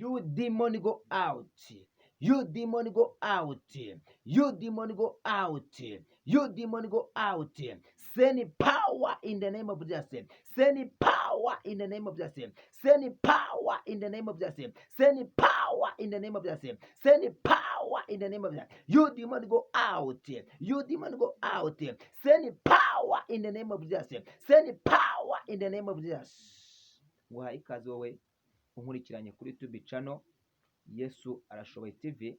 You demon go out. You demon go out. You demon go out. You demon go out. Send power in the name of Jesus. Send power in the name of Jesus. Send power in the name of Jesus. Send power in the name of Jesus. Send power in the name of Jesus. You demon go out. You demon go out. Send power in the name of Jesus. Send power in the name of Jesus. Nguhaye ikaze wowe unkurikiranye kuri YouTube channel Yesu Arashoboye TV.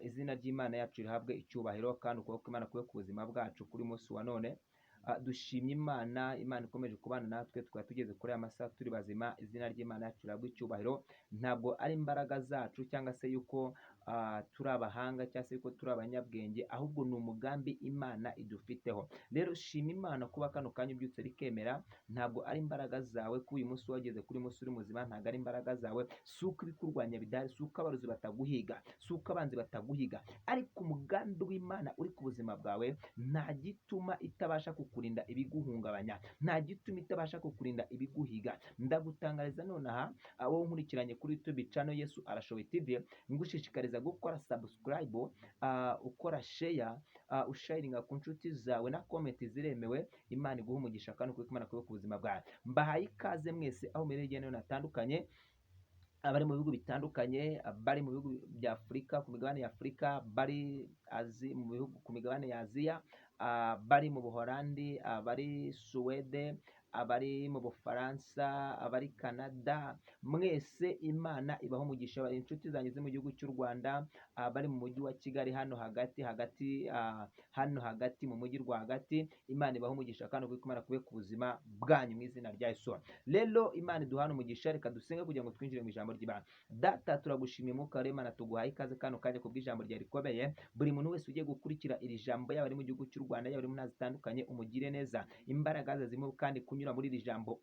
Izina ry'Imana yacu rihabwe icyubahiro kandi ukuboko kw'Imana kube ku buzima bwacu kuri munsi wa none. Dushimye Imana ikomeje kubana natwe, twari tugeze kuri aya masaha turi bazima. Izina ry'Imana yacu rihabwe icyubahiro. Ntabwo ari imbaraga zacu cyangwa se yuko turi abahanga cyangwa se yuko turi abanyabwenge, ahubwo ni umugambi Imana idufiteho. Rero shima Imana kuba kano kanya ubyutse rikemera. Ntabwo ari imbaraga zawe ko uyu munsi wageze kuri munsi uri muzima, ntabwo ari imbaraga zawe, suko ibikurwanya bidahari, suko abarozi bataguhiga, suko abanzi bataguhiga, ariko umugambi w'Imana uri ku buzima bwawe nta gituma itabasha kukurinda ibiguhungabanya, nta gituma itabasha kukurinda ibiguhiga. Ndagutangariza nonaha wowe nkurikiranye kuri YouTube channel Yesu Arashoboye TV, ngushishikariza gukora subscribe, ukora share, usharinga ku nshuti zawe, na comment ziremewe. Imana iguha umugisha kandi kuko Imana kuba ku buzima bwawe. Mbahaye ikaze mwese aho mereye none natandukanye, abari mu bihugu bitandukanye, bari mu bihugu bya Afurika, ku migabane ya Afurika, bari mu bihugu ku migabane ya Aziya, bari mu Buholandi, abari Suwede, abari mu Bufaransa, abari Canada, mwese Imana ibaho umugisha. Bari inshuti zanjye mu gihugu cy'u Rwanda, bari mu mujyi wa Kigali hano hagati mu mujyi rwagati, Imana ibaho umugisha kandi kuko Imana kube ku buzima bwanyu mu izina rya Yesu. Rero Imana iduhana umugisha, reka dusenge kugira ngo twinjire mu ijambo ry'Imana. Data, turagushimiye Mwuka w'Imana, tuguhaye ikaze kano kanya ku bw'ijambo rya rikomeye. Buri muntu wese ugiye gukurikira iri jambo, yaba ari mu gihugu cy'u Rwanda, yaba ari mu ntara zitandukanye, umugire neza. Imbaraga ze zirimo kandi kunyura muri iri jambo,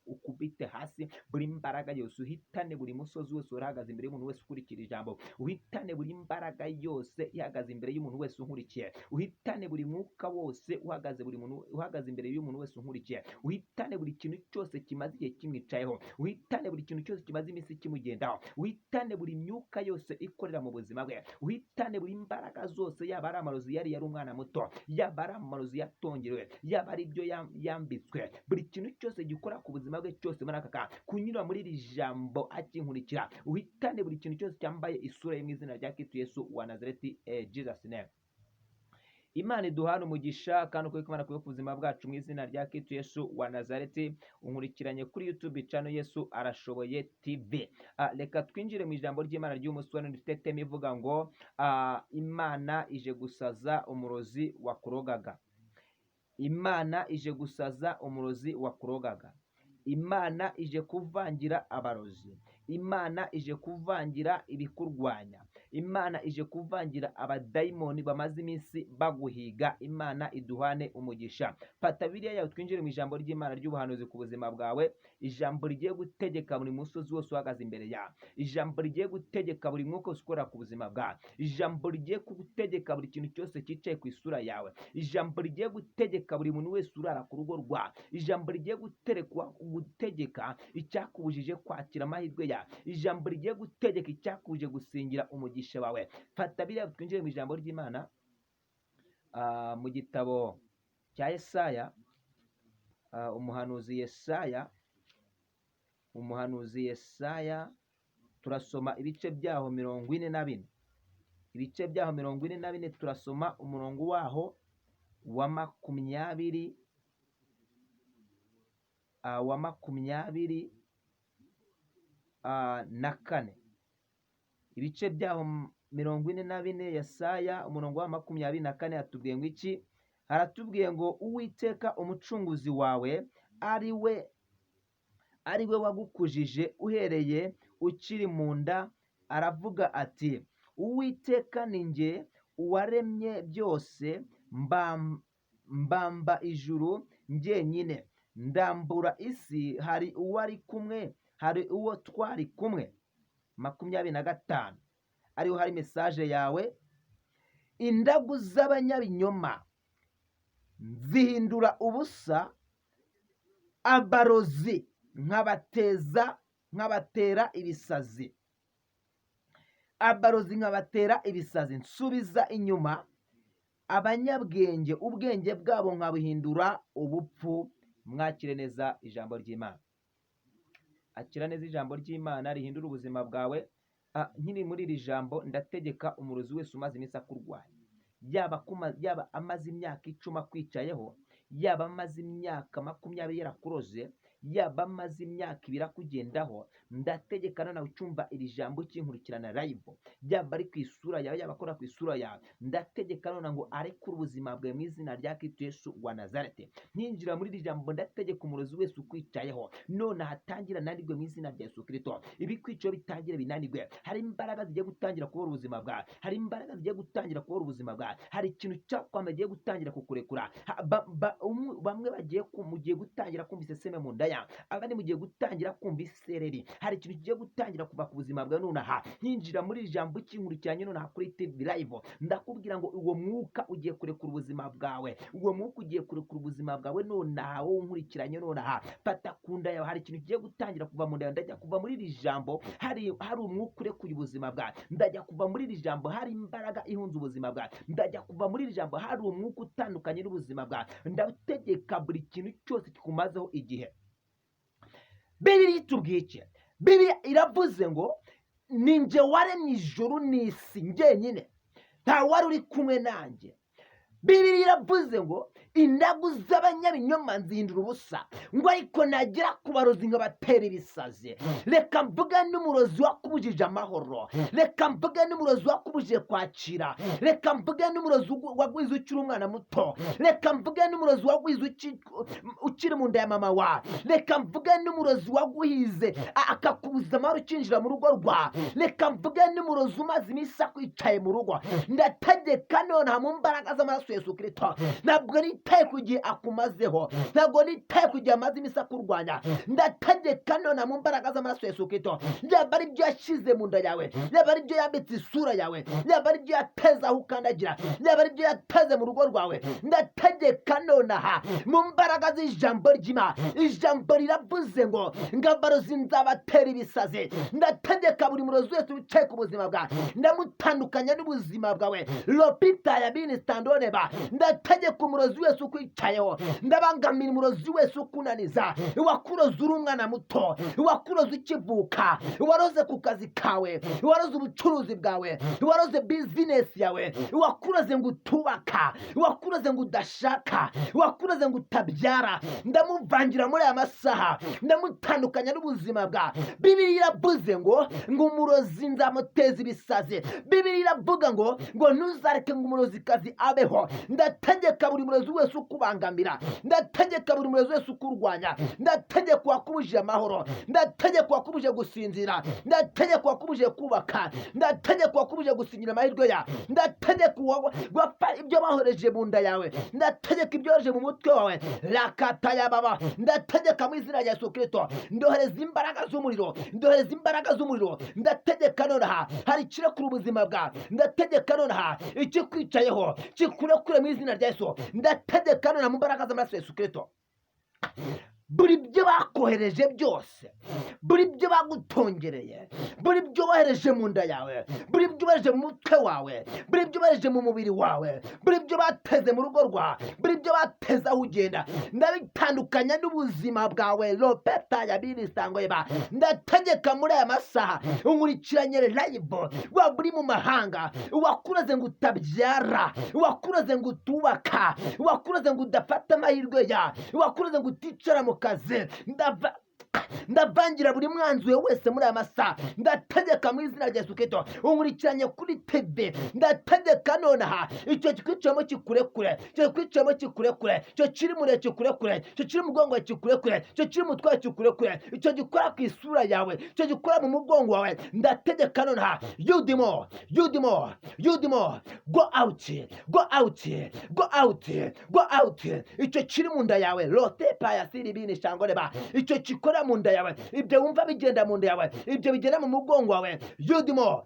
ukubite hasi buri mbaraga yose, uhitane buri musozi wose urahagaze imbere y'umuntu wese ukurikira ijambo, uhitane buri mbaraga yose ihagaze imbere y'umuntu wese unkurikiye, uhitane buri mwuka wose uhagaze imbere y'umuntu wese unkurikiye, uhitane buri kintu cyose kimaze igihe kimwicayeho, uhitane buri kintu cyose kimaze iminsi kimugendaho, uhitane buri myuka yose ikorera mu buzima bwe, uhitane buri mbaraga zose, yaba ari amarozi yari umwana muto, yaba ari amarozi yatongerewe, yaba ari ibyo yambitswe, buri kintu cyose gikora ku buzima bwe cyose muri aka kanya, kunyura muri iri jambo akinkurikira, uhitane buri kintu cyose cyambaye isura ye mu izina rya Kristo Yesu wa Nazareti, Jesus name. Imana iduhana umugisha kandi uko Imana kuba ku buzima bwacu mu izina rya Kristo Yesu wa Nazareti. Unkurikiranye kuri YouTube channel Yesu Arashoboye TV. Reka twinjire mu ijambo ry'Imana ry'umunsi wa none, dufite teme ivuga ngo Imana ije gusaza umurozi wakurogaga. Imana ije gusaza umurozi wakurogaga. Imana ije kuvangira abarozi. Imana ije kuvangira ibikurwanya. Imana ije kuvangira abadayimoni bamaze iminsi baguhiga. Imana iduhane umugisha. Fata Bibiliya yawe twinjire mu ijambo ry'Imana ry'ubuhanuzi ku buzima bwawe. Ijambo rigiye gutegeka buri musozi wose uhagaze imbere yawe. Ijambo rigiye gutegeka buri mwuka wose ukora ku buzima bwawe. Ijambo rigiye gutegeka buri kintu cyose cyicaye ku isura yawe. Ijambo rigiye gutegeka buri muntu wese urara ku rugo rwawe. Ijambo rigiye gutegeka icyakubujije kwakira amahirwe yawe. Ijambo rigiye gutegeka icyakubujije gusingira umugisha wawe. Fata Bibiliya twinjire mu ijambo ry'Imana, mu gitabo cya Yesaya, umuhanuzi Yesaya turasoma ibice byaho 44. Ibice byaho 44 turasoma umurongo waho wa 20 na 4. Ibice byaho 44 Yesaya umurongo wa 24 atubwiye ngo iki? Haratubwiye ngo Uwiteka umucunguzi wawe ari we wagukujije uhereye ukiri mu nda, aravuga ati, Uwiteka ni njye uwaremye byose, mbamba ijuru njyenyine, ndambura isi, hari uwo twari kumwe. 25 ariho hari message yawe. Indagu z'abanyabinyoma zihindura ubusa, abarozi nkabatera ibisazi. abarozi nkabatera ibisazi, nsubiza inyuma abanyabwenge, ubwenge bwabo nkabuhindura ubupfu. Mwakire neza ijambo ry'Imana. Akira neza ijambo ry'Imana rihindura ubuzima bwawe. Nkiri muri iri jambo ndategeka umurozi wese umaze iminsi akurwaye, yaba amaze imyaka 10 akwicayeho, yaba amaze imyaka 20 yarakuroze, yaba amaze imyaka 2 akugendaho, ndategeka nawe ucyumva iri jambo kinkurikirana live, yaba ari ku isura yawe, yaba akora ku isura yawe, ndategeka none ngo arekure ubuzima bwawe mu izina rya Kristo Yesu wa Nazareti. Ninjira muri iri jambo ndategeka umurozi wese ukwicayeho none hatangira nanirwe mu izina rya Yesu Kristo. Ibikwicayeho bitangire binanirwe. Hari imbaraga zigiye gutangira kubora ubuzima bwawe, hari imbaraga zigiye gutangira kubora ubuzima bwawe, hari ikintu cyakwama giye gutangira kukurekura. Bamwe mugiye gutangira kumva iseseme mu nda yawe, abandi mugiye gutangira kumva isereri. Hari ikintu kigiye gutangira kuva ku buzima bwawe none aha. Hinjira muri iri jambo kinkurikiranye none aha kuri TV live, ndakubwira ngo uwo mwuka ugiye kurekura ubuzima bwawe, uwo mwuka ugiye kurekura ubuzima bwawe none aha. Wowe unkurikiranye none aha, fata ku nda yawe, hari ikintu kigiye gutangira kuva mu nda yawe. Ndajya kuva muri iri jambo, hari umwuka urekuye ubuzima bwawe. Ndajya kuva muri iri jambo, hari imbaraga ihunze ubuzima bwawe. Ndajya kuva muri iri jambo, hari umwuka utandukanye n'ubuzima bwawe. Ndategeka buri kintu cyose kikumazeho igihe. Bibiliya itubwiye iki? Bibiliya iravuze ngo ninjye waremye ijuru n'isi njyenyine, nta wari uri kumwe nanjye. Bibiliya iravuze ngo indagu z'abanyabinyoma nzihindura ubusa, ngo ariko nagera ku barozi nkabatera ibisazi. Reka mvuge n'umurozi wakubujije amahoro, reka mvuge n'umurozi wakubujije kwakira, reka mvuge n'umurozi wagwize ukiri umwana muto, reka mvuge n'umurozi wagwize ukiri mu nda ya mama wawe, reka mvuge n'umurozi waguhize akakubuza amahoro ukinjira mu rugo rwawe, reka mvuge n'umurozi umaze iminsi akwicaye mu rugo. Ndategeka none mu mbaraga z'amaraso Yesu Kristo, ntabwo nitaye ku gihe akumazeho, ntabwo nitaye ku gihe amaze iminsi akurwanya. Ndategeka none mu mbaraga z'amaraso Yesu Kristo, yaba ari byo yashyize mu nda yawe, yaba ari byo yambitse isura yawe, yaba ari byo yateze aho ukandagira, yaba ari byo yateze mu rugo rwawe, ndategeka none aha mu mbaraga z'ijambo ry'Imana. Ijambo riravuze ngo abarozi nzabatera ibisazi. Ndategeka buri murozi wese wicaye ku buzima bwawe, ndamutandukanya n'ubuzima bwawe. Lopita ya bini standoneba, ndategeka umurozi wese ukwicayeho, ndabangamira umurozi wese ukunaniza, wakuroze uri umwana muto, wakuroze ukivuka, waroze ku kazi kawe, waroze ubucuruzi bwawe, waroze bizinesi yawe, wakuroze ngo utubaka, wakuroze ngo udashaka, wakuroze ngo utabyara, ndamuvangira muri aya masaha, ndamutandukanya n'ubuzima bwawe. Bibiliya iravuze ngo umurozi nzamuteza ibisazi. Bibiliya iravuga ngo ntuzareke ngo umurozikazi abeho. Ndategeka buri murozi wese ukubangamira, ndategeka buri murozi wese ukurwanya, ndategeka wakubujije amahoro, ndategeka wakubujije gusinzira, ndategeka wakubujije kubaka, ndategeka wakubujije gusinyira amahirwe yawe, ndategeka ibyo bahoreje mu nda yawe, ndategeka ibyo wahoreje mu mutwe wawe. Rakata ya baba, ndategeka mu izina rya Yesu Kristo, ndohereza imbaraga z'umuriro, ndohereza imbaraga z'umuriro. Ndategeka none aha hari ikirekura ubuzima bwawe, ndategeka none aha ikikwicayeho kikurekure mu izina rya Yesu. Ndategeka none mu mbaraga z'amaraso Yesu Kristo, buri byo bakohereje byose, buri byo bagutongereye, buri byo bohereje mu nda yawe, buri byo bohereje mu mutwe wawe, buri byo bohereje mu mubiri wawe, buri byo bateze mu rugo rwawe, buri byo bateze aho ugenda, ndabitandukanya n'ubuzima bwawe. Lopeta ya bini sangoyeba, ndategeka muri aya masaha unkurikiranye live, waba uri mu mahanga, wakuroze ngo utabyara, wakuroze ngo utubaka, wakuroze ngo udafata amahirwe yawe, wakuroze ngo uticara mu kazi, ndavangira buri mwanzi wese muri aya masaha. Ndategeka mu izina rya Yesu Kristo unkurikiranye kuri TV, ndategeka none aha icyo kikwicamo kikurekure, icyo kikwicamo kikurekure, icyo kiri mure kikurekure, icyo kiri mu mugongo kikurekure, icyo kiri mu twaye kikurekure, icyo gikora ku isura yawe, icyo gikora mu mugongo wawe. Ndategeka none aha you demon, go out, go out, go out, go out. Icyo kiri mu nda yawe lote pa ya siri bini shangoreba, icyo kikora mu nda yawe, ibyo wumva bigenda mu nda yawe, ibyo bigenda mu mugongo wawe, you demon,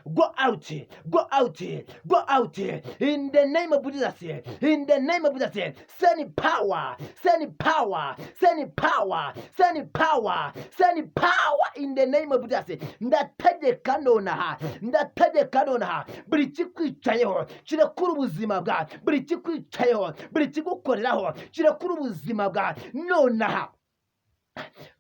go out, go out, go out, in the name of Jesus, in the name of Jesus. Send power, send power, send power, send power, send power in the name of Jesus. Ndategeka nonaha, ndategeka nonaha, buri kikwicayeho kirekura ubuzima bwawe, buri kikwicayeho, buri kigukoreraho kirekura ubuzima bwawe nonaha.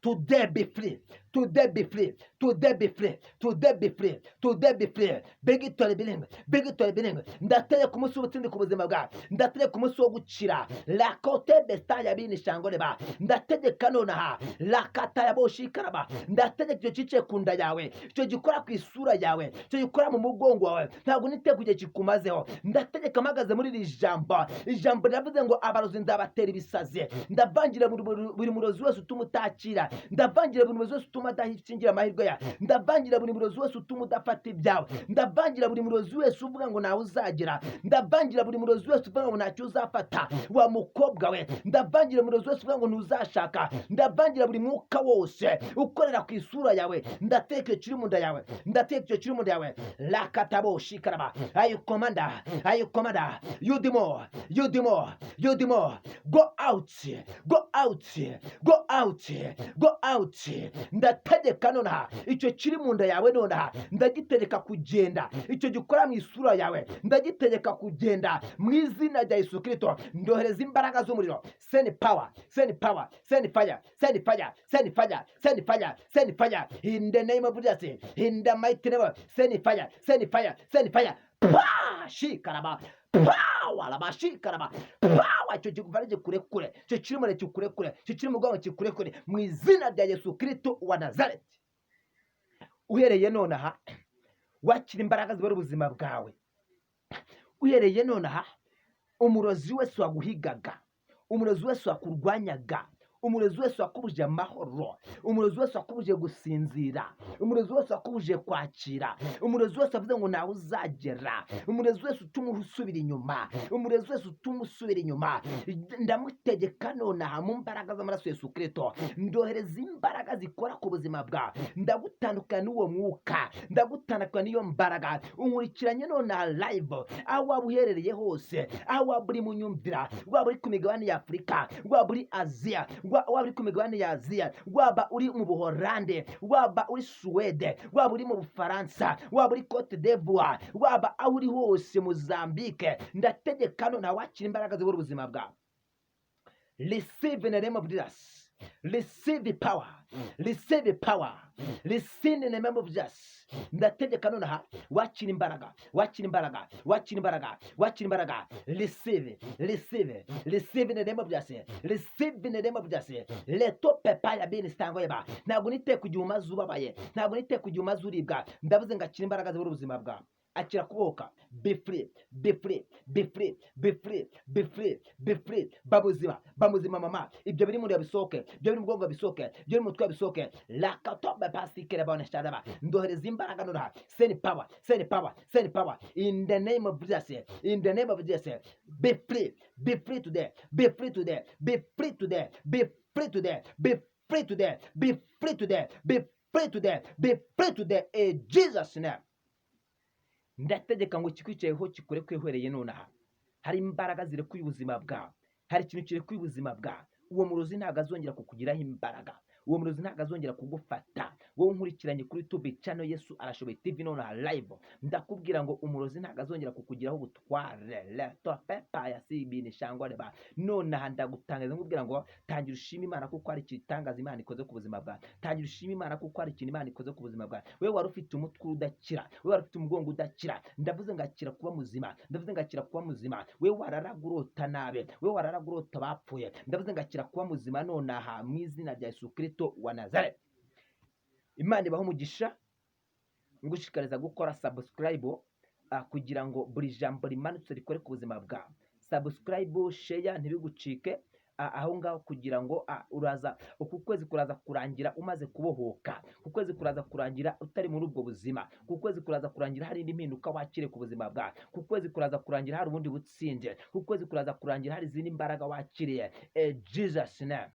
Today be free. Today be free. Today be free. Today be free. Today be free. Begitore bilinga. Begitore bilinga. Ndategeka umunsi w'ubutsindi ku buzima bwawe. Ndategeka umunsi wo gukira. La kote bestaya bini shangore ba. Ndategeka nonaha. La kata ya boshikaraba. Ndategeka icyo cyicaye ku nda yawe. Icyo gikora ku isura yawe. Icyo gikora mu mugongo wawe. Ntabwo niteka igihe kikumazeho. Ndategeka mpagaze muri iri jambo. Ijambo riravuze ngo abarozi ndabatera ibisazi. Ndavangira buri murozi wese utuma utakira. Ndavangira buri murozi wese utuma adahishingira amahirwe ya. Ndavangira buri murozi wese utuma udafata ibyawe. Ndavangira buri murozi wese uvuga ngo nawe uzagera. Ndavangira buri murozi wese uvuga ngo ntacyo uzafata wa mukobwa we. Ndavangira murozi wese uvuga ngo ntuzashaka. Ndavangira buri mwuka wose ukorera ku isura yawe. Ndatekeye kiri mu nda yawe. Ndatekeye kiri mu nda yawe. La katabo shikaraba. Ayo komanda, ayo komanda. You demon, you demon, you demon. Go out, go out, go out, go out. Ndategeka nonaha icyo kiri mu nda yawe nonaha ndagitegeka kugenda. Icyo gikora mu isura yawe ndagitegeka kugenda mu izina rya Yesu Kristo. Ndohereza imbaraga z'umuriro. Send power, send power, send fire, send fire, send fire, send fire, send fire in the name of Jesus, in the mighty name of send fire, send fire, send fire. Shikaraba. Power labashikaraba. Power cyo kiguvana gikurekure. Cyo kiri mu kikurekure. Cyo kiri mu bwonko kikurekure mu izina rya Yesu Kristo wa Nazareti. Uhereye nonaha wakira imbaraga zibara ubuzima bwawe. Uhereye nonaha umurozi wese waguhigaga, umurozi wese wakurwanyaga, umurozi wese wakubuje amahoro, umurozi wese wakubuje gusinzira, umurozi wese wakubuje kwakira, umurozi wese avuze ngo nawe uzagera, umurozi wese utuma usubira inyuma, umurozi wese utuma usubira inyuma, ndamutegeka nonaha mu mbaraga z'amaraso Yesu Kristo. Ndohereza imbaraga zikora ku buzima bwawe. Ndagutandukanya n'uwo mwuka, ndagutandukanya n'iyo mbaraga. Unkurikiranye nonaha live aho waba uherereye hose, aho waba uri mu nyumvira, waba uri ku migabane ya Afurika, waba uri Aziya, waba uri ku migabane ya Aziya, waba uri mu Buholande, waba uri Suwede, waba uri mu Bufaransa, waba uri Cote d'Ivoire, waba aho uri hose Mozambique, ndategeka nonaha wakira imbaraga zibura ubuzima bwawe. Receive in the name of Jesus. Receive power. Receive power. Receive in the name of Jesus. Ndategeka nonaha wakira imbaraga, wakira imbaraga, wakira imbaraga, wakira imbaraga. Receive, receive, receive in the name of Jesus. Receive in the name of Jesus. Leto pepa ya bini stango yeba. Ntabwo niteye kugira umaze ubabaye. Ntabwo niteye kugira umaze uribwa. Ndavuze ngo akira imbaraga zibura ubuzima bwawe. Akira kuboka. Be free, be free, be free, be free, be free, be free. Babuzima, bamuzima mama. Ibyo biri muri yabisoke, ibyo biri mu bwongo bisoke, ibyo biri mu mutwe bisoke. La katoba pastikere bana sharaba. Ndohereza imbaraga nonaha. Send power, send power, send power in the name of Jesus. In the name of Jesus. Be free, be free today. Be free today. Be free today. Be free today. Be free today. Be free today. Be free today. Be free today. In Jesus' name. Ndategeka ngo kikwicayeho kikure kwihwereye nonaha. Hari imbaraga zirekuye ubuzima bwawe. Hari ikintu kirekuye ubuzima bwawe. Uwo murozi ntabwo azongera kukugiraho imbaraga. Uwo murozi ntabwo azongera kugufata. Wowe nkurikiranye kuri YouTube channel Yesu Arashoboye TV nonaha live. Ndakubwira ngo umurozi ntabwo azongera kukugiraho ubutware. Leto pepa ya sibini shangwa ba. Nonaha ndagutangaza nkubwira ngo tangira ushima Imana kuko ari ikitangaza Imana ikoze ku buzima bwawe. Tangira ushima Imana kuko ari ikintu Imana ikoze ku buzima bwawe. Wewe wari ufite umutwe udakira, wewe wari ufite umugongo udakira. Ndavuze ngakira kuba muzima. Ndavuze ngakira kuba muzima. Wewe wararagurota nabe, wewe wararagurota bapfuye. Ndavuze ngakira kuba muzima nonaha mu izina rya Yesu Kristo wa Nazareti. Imana ibaho umugisha. Ngushikariza gukora subscribe kugira ngo buri jambo rimanutse rikore ku buzima bwawe. Subscribe, share ntibigucike. Aho ngaho kugira ngo uraza uku kwezi kuraza kurangira umaze kubohoka, ku kwezi kuraza kurangira utari muri ubwo buzima, ku kwezi kuraza kurangira hari indi mpinduka wakire ku buzima bwawe, ku kwezi kuraza kurangira hari ubundi butsinze, ku kwezi kuraza kurangira hari izindi mbaraga wakiriye. Jesus name.